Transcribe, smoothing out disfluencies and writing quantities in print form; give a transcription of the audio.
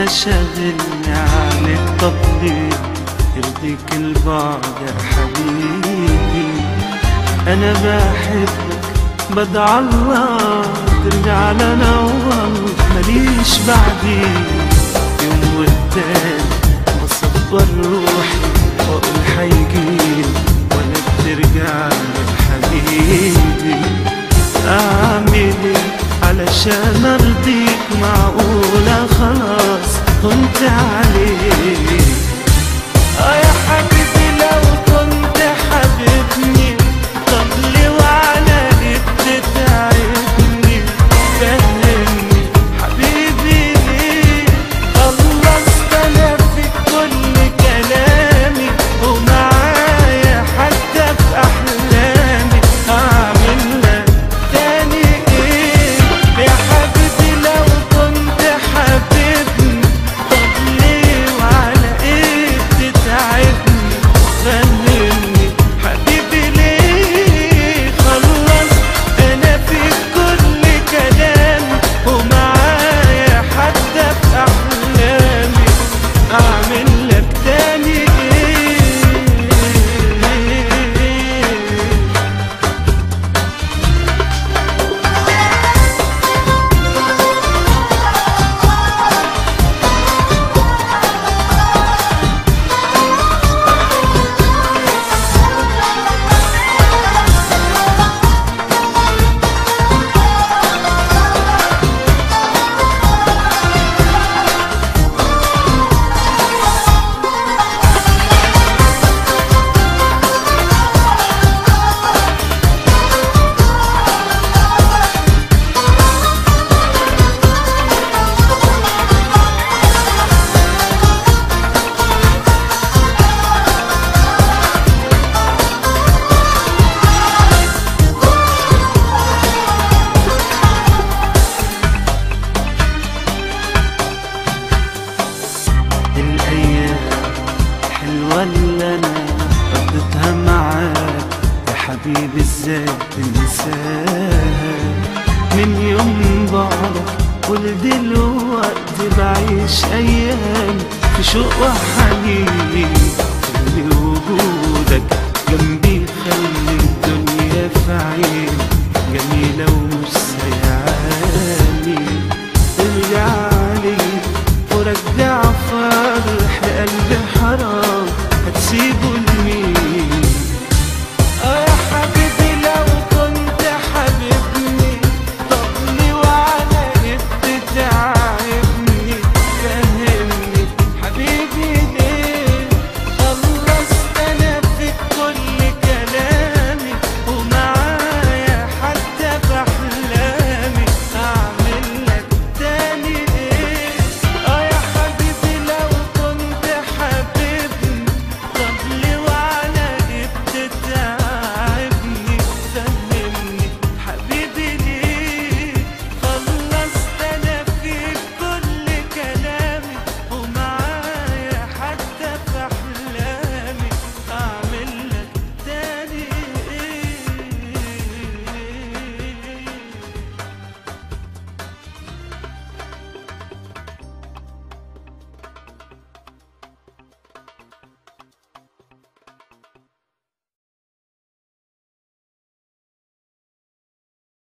شاغلني عليك، طب ليه يرضيك البعد يا حبيبي؟ انا بحبك بدعى الله ترجع لنا، والله ماليش بعديك. يوم والتاني بصبر روحي واقول حيجيلي ولا بترجع لي حبيبي. اعمل ايه علشان ارضيك؟ معقولة خلاص كنت عليك؟ يا حبيبي لو كنت حبيبني، طب ليه وعلى ايه بتتعبني؟ فهمني حبيبي ليه خلصت انا في كل كلامي، ومعايا حتى في احلامي. هعمل لك تاني ايه يا حبيبي لو كنت حبيبني؟ طب ليه وعلى ايه بتتعبني؟ فهمني حبيبي ليه خلصت انا في كل كلامي، ومعايا حتى في احلامي. اعمل لك تاني ايه؟ الأيام حلوة اللي أنا قضيتها معاك يا حبيبي، ازاي تنساها؟ من يوم بعدك ولدلوقتي بعيش أيام في شوق وحنين. خلي وجودك جنبي، خلي الدنيا في عيني جميلة ومش